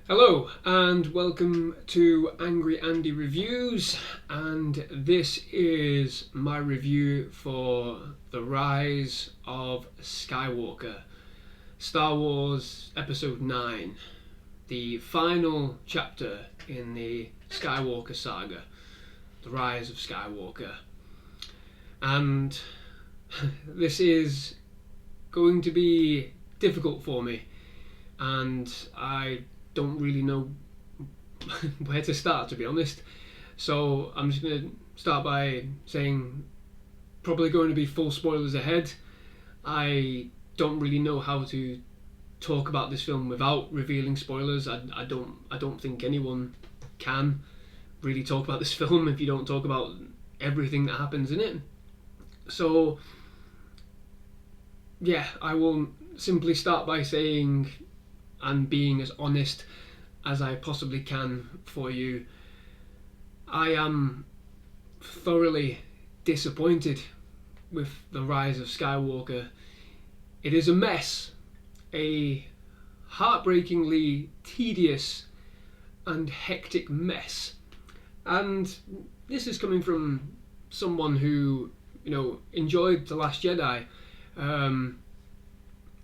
Hello and welcome to Angry Andy Reviews, and this is my review for The Rise of Skywalker, Star Wars Episode 9, the final chapter in the Skywalker Saga, The Rise of Skywalker. And this is going to be difficult for me, and I don't really know where to start, to be honest. So I'm just going to start by saying probably going to be full spoilers ahead. I don't really know how to talk about this film without revealing spoilers. I don't think anyone can really talk about this film if you don't talk about everything that happens in it. So yeah, I will simply start by saying and being as honest as I possibly can for you. I am thoroughly disappointed with The Rise of Skywalker. It is a mess, a heartbreakingly tedious and hectic mess. And this is coming from someone who, enjoyed The Last Jedi.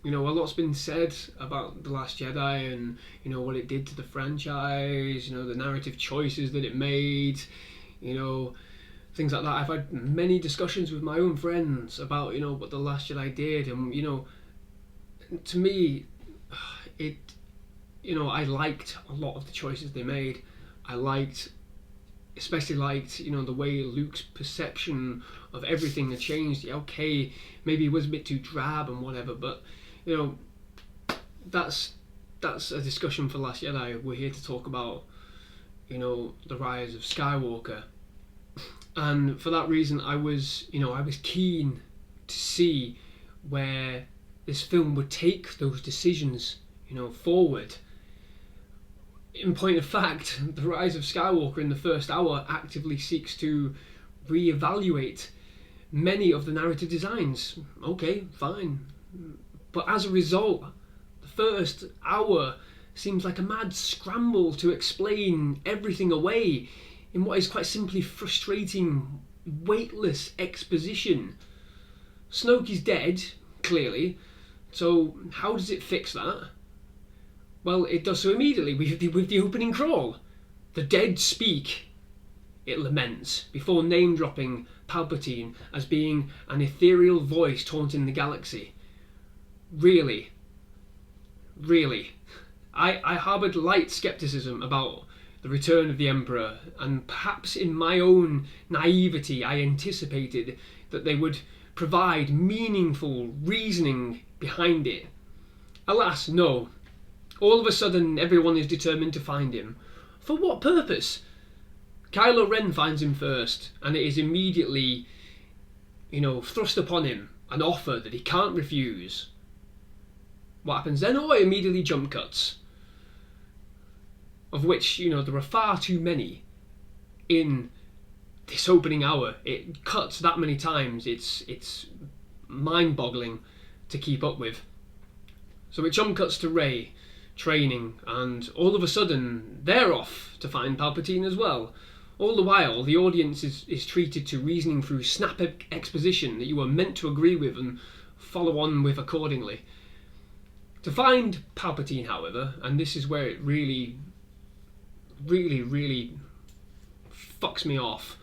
A lot's been said about The Last Jedi and, what it did to the franchise, the narrative choices that it made, things like that. I've had many discussions with my own friends about, what The Last Jedi did, and, to me, I liked a lot of the choices they made. Especially liked, the way Luke's perception of everything had changed. Okay, maybe he was a bit too drab and whatever, but that's a discussion for Last Jedi. We're here to talk about, the rise of Skywalker, and for that reason, I was keen to see where this film would take those decisions, forward. In point of fact, The Rise of Skywalker in the first hour actively seeks to re-evaluate many of the narrative designs. Okay, fine. But as a result, the first hour seems like a mad scramble to explain everything away in what is quite simply frustrating, weightless exposition. Snoke is dead, clearly, so how does it fix that? Well, it does so immediately with the opening crawl. The dead speak, it laments, before name-dropping Palpatine as being an ethereal voice taunting the galaxy. Really. I harboured light scepticism about the return of the Emperor, and perhaps in my own naivety I anticipated that they would provide meaningful reasoning behind it. Alas, no. All of a sudden, everyone is determined to find him. For what purpose? Kylo Ren finds him first, and it is immediately, thrust upon him an offer that he can't refuse. What happens then? Oh, it immediately jump cuts. Of which, there are far too many in this opening hour. It cuts that many times. It's mind-boggling to keep up with. So it jump cuts to Rey training, and all of a sudden they're off to find Palpatine as well. All the while the audience is treated to reasoning through snap exposition that you are meant to agree with and follow on with accordingly. To find Palpatine, however, and this is where it really fucks me off,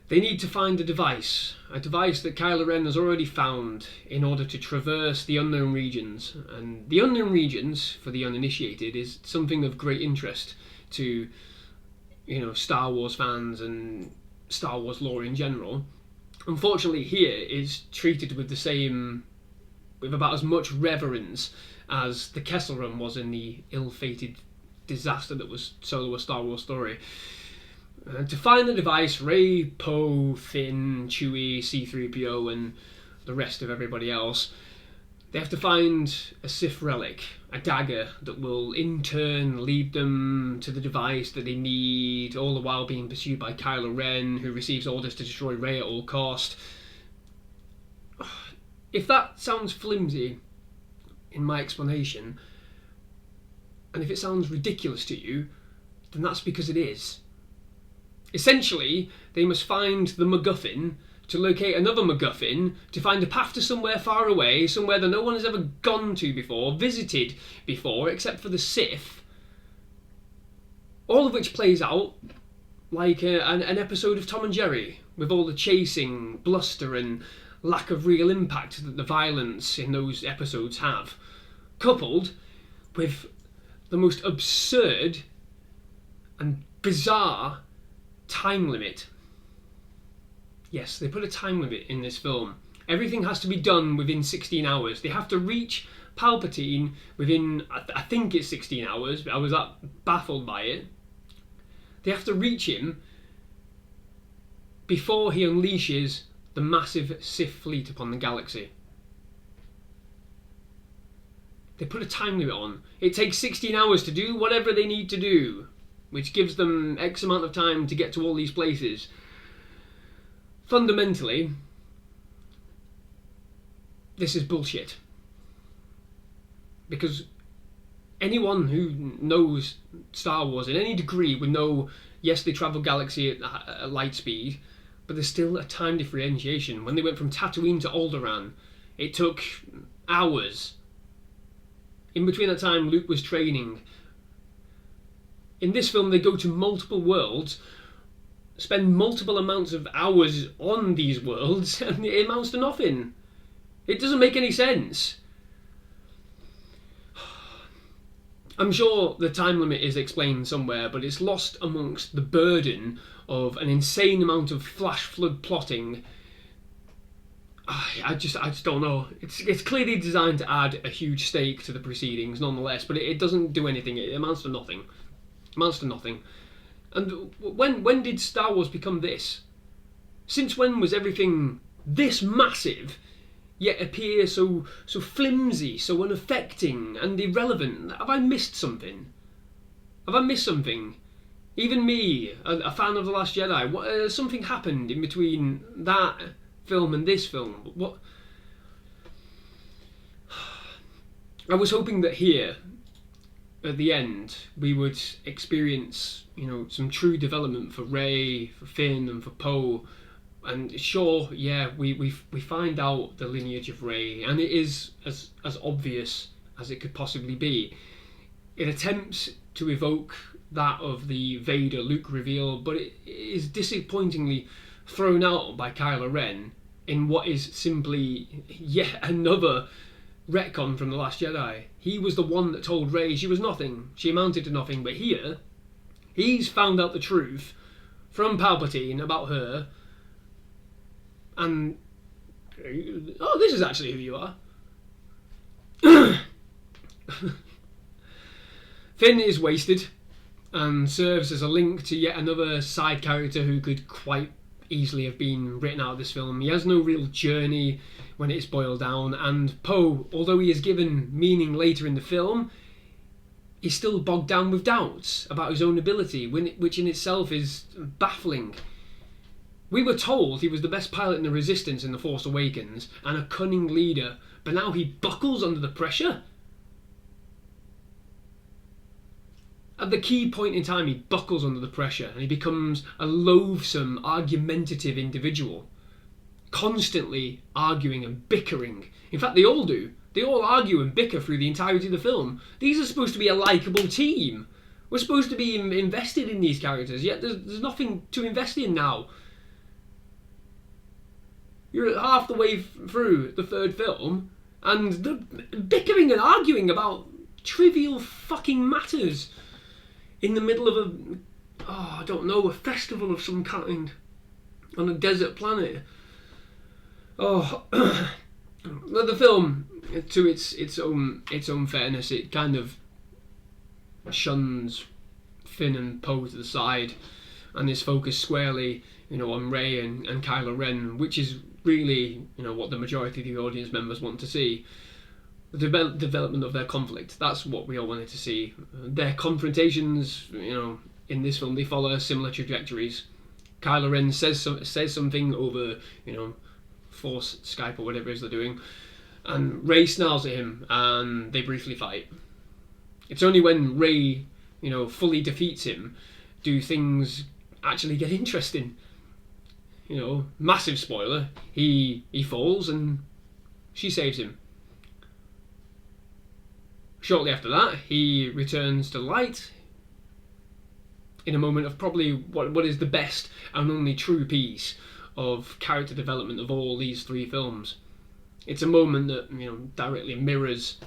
they need to find a device that Kylo Ren has already found in order to traverse the unknown regions. And the unknown regions, for the uninitiated, is something of great interest to, Star Wars fans and Star Wars lore in general. Unfortunately, here is treated with about as much reverence as the Kessel Run was in the ill-fated disaster that was Solo: A Star Wars Story. To find the device, Rey, Poe, Finn, Chewie, C-3PO and the rest of everybody else, they have to find a Sith relic, a dagger that will in turn lead them to the device that they need, all the while being pursued by Kylo Ren, who receives orders to destroy Rey at all cost. If that sounds flimsy in my explanation, And if it sounds ridiculous to you, then that's because it is. Essentially, they must find the MacGuffin to locate another MacGuffin, to find a path to somewhere far away, somewhere that no one has ever gone to before, visited before, except for the Sith. All of which plays out like an episode of Tom and Jerry, with all the chasing, bluster and lack of real impact that the violence in those episodes have, coupled with the most absurd and bizarre time limit. Yes, they put a time limit in this film. Everything has to be done within 16 hours. They have to reach Palpatine within, I think it's 16 hours, but I was baffled by it. They have to reach him before he unleashes the massive Sith fleet upon the galaxy. They put a time limit on. It takes 16 hours to do whatever they need to do, which gives them X amount of time to get to all these places. Fundamentally, this is bullshit. Because anyone who knows Star Wars in any degree would know, yes, they travel galaxy at light speed, but there's still a time differentiation. When they went from Tatooine to Alderaan, it took hours. In between that time, Luke was training. In this film, they go to multiple worlds, spend multiple amounts of hours on these worlds, and it amounts to nothing. It doesn't make any sense. I'm sure the time limit is explained somewhere, but it's lost amongst the burden of an insane amount of flash flood plotting. I just don't know. It's clearly designed to add a huge stake to the proceedings, nonetheless, but it doesn't do anything. It amounts to nothing. It amounts to nothing. And when did Star Wars become this? Since when was everything this massive, yet appear so flimsy, so unaffecting and irrelevant? Have I missed something? Have I missed something? Even me, a fan of The Last Jedi, something happened in between that film and this film. What? I was hoping that here, at the end, we would experience, some true development for Rey, for Finn, and for Poe. And sure, yeah, we find out the lineage of Rey, and it is as obvious as it could possibly be. It attempts to evoke that of the Vader-Luke reveal, but it is disappointingly thrown out by Kylo Ren in what is simply yet another retcon from The Last Jedi. He was the one that told Rey she was nothing, she amounted to nothing, but here, he's found out the truth from Palpatine about her, and this is actually who you are. Finn is wasted and serves as a link to yet another side character who could quite easily have been written out of this film. He has no real journey when it's boiled down, and Poe, although he is given meaning later in the film, he's still bogged down with doubts about his own ability, which in itself is baffling. We were told he was the best pilot in the Resistance in The Force Awakens and a cunning leader, but now he buckles under the pressure? At the key point in time, he buckles under the pressure and he becomes a loathsome, argumentative individual, constantly arguing and bickering. In fact, they all do. They all argue and bicker through the entirety of the film. These are supposed to be a likeable team. We're supposed to be invested in these characters, yet there's nothing to invest in now. You're half the way through the third film, and they're bickering and arguing about trivial fucking matters in the middle of a festival of some kind on a desert planet. The film, to its own fairness, it kind of shuns Finn and Poe to the side and is focused squarely, on Rey and Kylo Ren, which is really, what the majority of the audience members want to see. The development of their conflict. That's what we all wanted to see. Their confrontations, in this film, they follow similar trajectories. Kylo Ren says something over, Force Skype or whatever it is they're doing, and Rey snarls at him, and they briefly fight. It's only when Rey, fully defeats him, do things actually get interesting. Massive spoiler, he falls and she saves him. Shortly after that, he returns to light in a moment of probably what is the best and only true piece of character development of all these three films. It's a moment that directly mirrors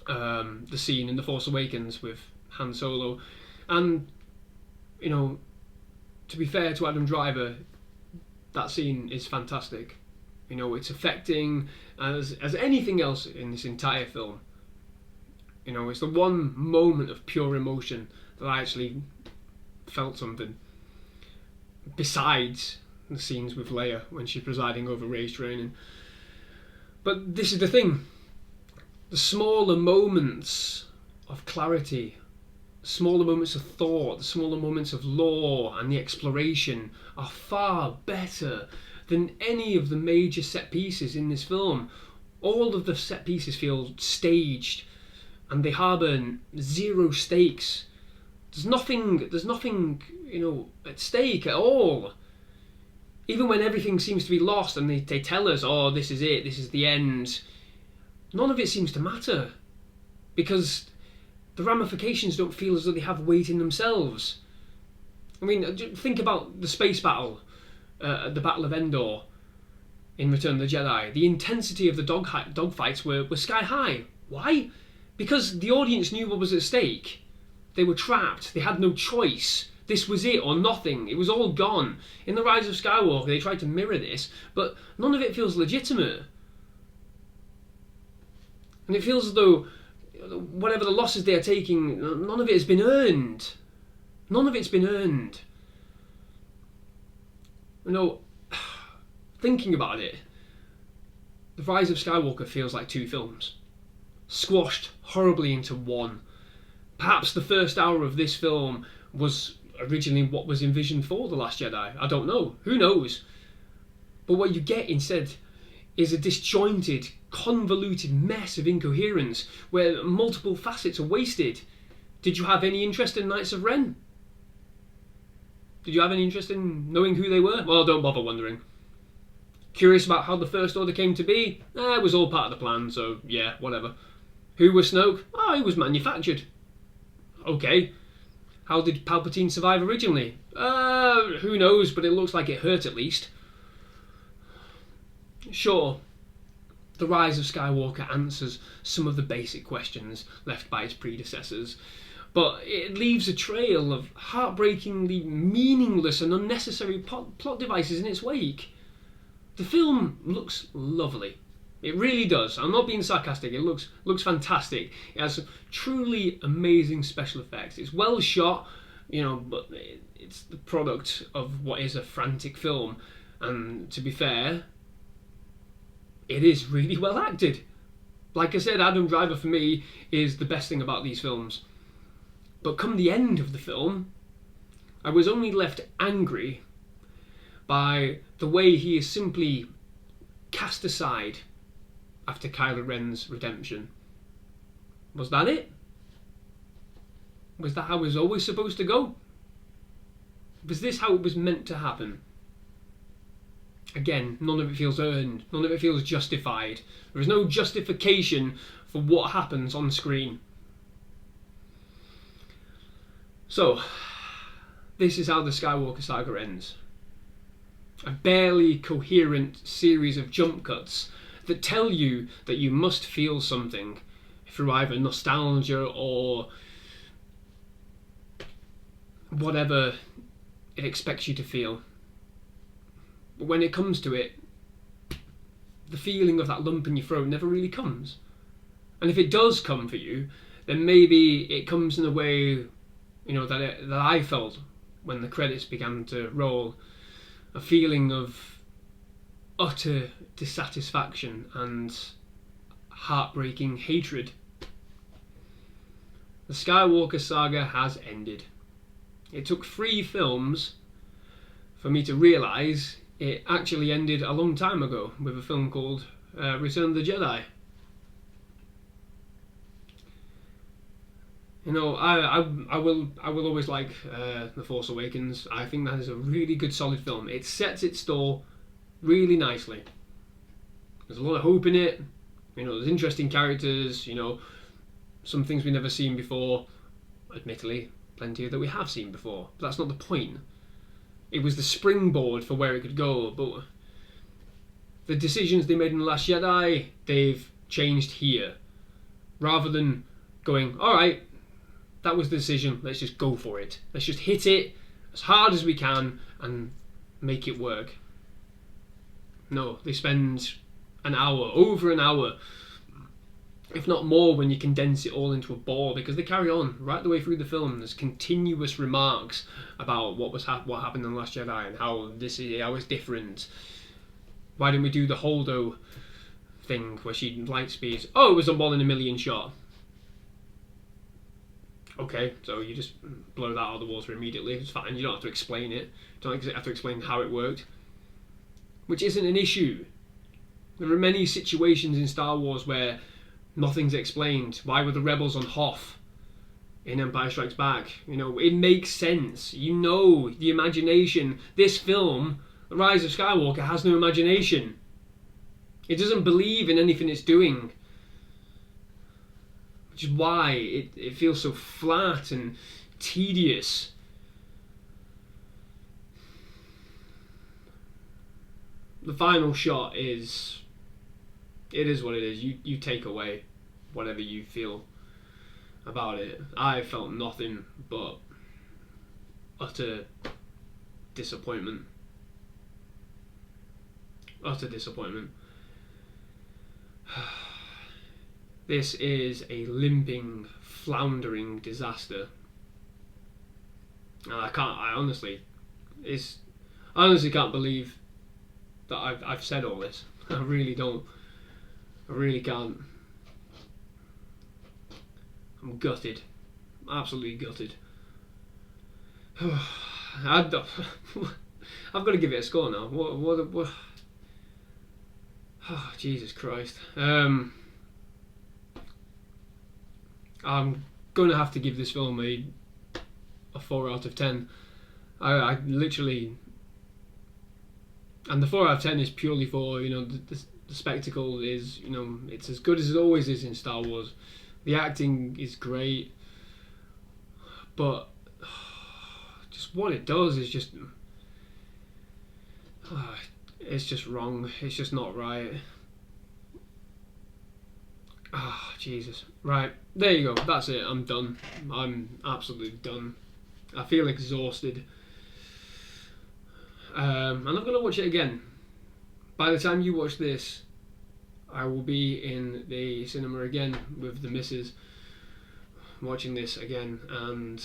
the scene in The Force Awakens with Han Solo, and to be fair to Adam Driver, that scene is fantastic. It's affecting as anything else in this entire film. It's the one moment of pure emotion that I actually felt something. Besides the scenes with Leia when she's presiding over Rey's training. But this is the thing. The smaller moments of clarity, smaller moments of thought, the smaller moments of lore and the exploration are far better than any of the major set pieces in this film. All of the set pieces feel staged and they harbour zero stakes. There's nothing at stake at all. Even when everything seems to be lost and they tell us, oh, this is it, this is the end, none of it seems to matter, because the ramifications don't feel as though they have weight in themselves. I mean, think about the space battle, the Battle of Endor in Return of the Jedi. The intensity of the dogfights were sky high. Why? Because the audience knew what was at stake. They were trapped. They had no choice. This was it or nothing. It was all gone. In The Rise of Skywalker, they tried to mirror this, but none of it feels legitimate. And it feels as though whatever the losses they are taking, none of it has been earned. None of it's been earned. Thinking about it, The Rise of Skywalker feels like two films, squashed horribly into one. Perhaps the first hour of this film was originally what was envisioned for The Last Jedi. I don't know. Who knows? But what you get instead is a disjointed, convoluted mess of incoherence where multiple facets are wasted. Did you have any interest in Knights of Ren? Did you have any interest in knowing who they were? Well, don't bother wondering. Curious about how the First Order came to be? It was all part of the plan, so yeah, whatever. Who was Snoke? Oh, he was manufactured. Okay. How did Palpatine survive originally? Who knows, but it looks like it hurt at least. Sure, The Rise of Skywalker answers some of the basic questions left by its predecessors, but it leaves a trail of heartbreakingly meaningless and unnecessary plot devices in its wake. The film looks lovely. It really does. I'm not being sarcastic. It looks fantastic. It has truly amazing special effects. It's well shot, but it's the product of what is a frantic film. And to be fair, it is really well acted. Like I said, Adam Driver for me is the best thing about these films. But come the end of the film, I was only left angry by the way he is simply cast aside after Kylo Ren's redemption. Was that it? Was that how it was always supposed to go? Was this how it was meant to happen? Again, none of it feels earned. None of it feels justified. There is no justification for what happens on screen. So, this is how the Skywalker Saga ends. A barely coherent series of jump cuts that tell you that you must feel something through either nostalgia or whatever it expects you to feel. But when it comes to it, the feeling of that lump in your throat never really comes. And if it does come for you, then maybe it comes in a way, that I felt when the credits began to roll. A feeling of utter dissatisfaction and heartbreaking hatred. The Skywalker Saga has ended. It took 3 films for me to realise it actually ended a long time ago with a film called Return of the Jedi. You know, I will always like The Force Awakens. I think that is a really good, solid film. It sets its stall really nicely. There's a lot of hope in it. You know, there's interesting characters. You know, some things we've never seen before. Admittedly, plenty that we have seen before. But that's not the point. It was the springboard for where it could go. But the decisions they made in The Last Jedi, they've changed here. Rather than going, all right, that was the decision, let's just go for it. Let's just hit it as hard as we can and make it work. No, they spend an hour, over an hour, if not more, when you condense it all into a ball, because they carry on right the way through the film. There's continuous remarks about what happened in The Last Jedi and how it's different. Why didn't we do the Holdo thing where she light speeds? Oh, it was a 1 in a million shot. Okay, so you just blow that out of the water immediately. It's fine. You don't have to explain it. You don't have to explain how it worked, which isn't an issue. There are many situations in Star Wars where nothing's explained. Why were the rebels on Hoth in Empire Strikes Back? You know, it makes sense. You know, the imagination. This film, The Rise of Skywalker, has no imagination. It doesn't believe in anything it's doing. Which is why it feels so flat and tedious. The final shot is... It is what it is. You take away whatever you feel about it. I felt nothing but utter disappointment. Utter disappointment. This is a limping, floundering disaster. And I honestly can't believe that I've said all this. I really don't. I really can't. I'm gutted. Absolutely gutted. I've got to give it a score now. What? Oh, Jesus Christ. I'm going to have to give this film a 4 out of 10. I literally... And the 4 out of 10 is purely for, you know, the spectacle is, you know, it's as good as it always is in Star Wars. The acting is great. But just what it does is just... it's just wrong. It's just not right. Ah, Jesus. Right, there you go. That's it. I'm done. I'm absolutely done. I feel exhausted. And I'm going to watch it again. By the time you watch this, I will be in the cinema again with the missus, watching this again. And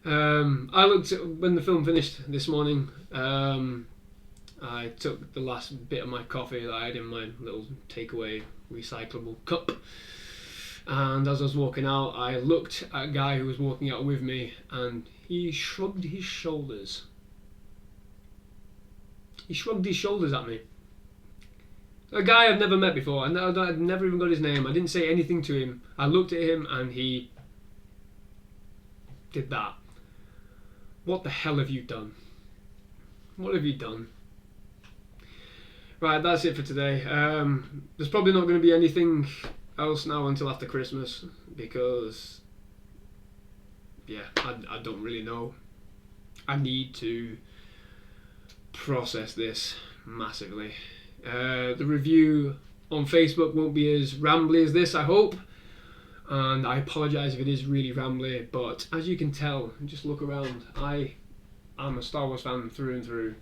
I looked at, when the film finished this morning, I took the last bit of my coffee that I had in my little takeaway recyclable cup, and as I was walking out, I looked at a guy who was walking out with me, and he shrugged his shoulders. He shrugged his shoulders at me. A guy I've never met before, and I'd never even got his name. I didn't say anything to him. I looked at him and he did that. What the hell have you done? What have you done? Right, that's it for today. There's probably not going to be anything else now until after Christmas, because, yeah, I don't really know. I need to process this massively. The review on Facebook won't be as rambly as this, I hope, and I apologise if it is really rambly, but as you can tell, just look around, I am a Star Wars fan through and through.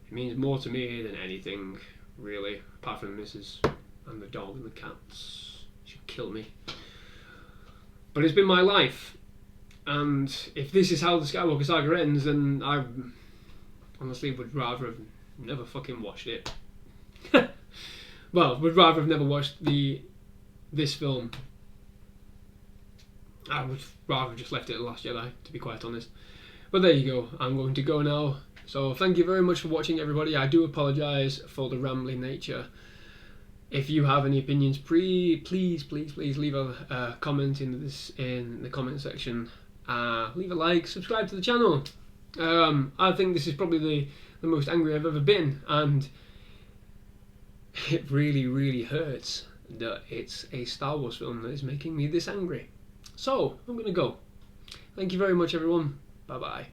It means more to me than anything, really, apart from the missus and the dog and the cats. She'll kill me. But it's been my life, and if this is how the Skywalker Saga ends, then I honestly would rather have never fucking watched it. Well, would rather have never watched this film. I would rather have just left it at The Last Jedi, to be quite honest. But there you go, I'm going to go now. So thank you very much for watching, everybody. I do apologise for the rambling nature. If you have any opinions, please leave a comment in the comment section. Leave a like, subscribe to the channel. I think this is probably the most angry I've ever been, and it really hurts that it's a Star Wars film that is making me this angry. So I'm gonna go. Thank you very much, everyone. Bye bye.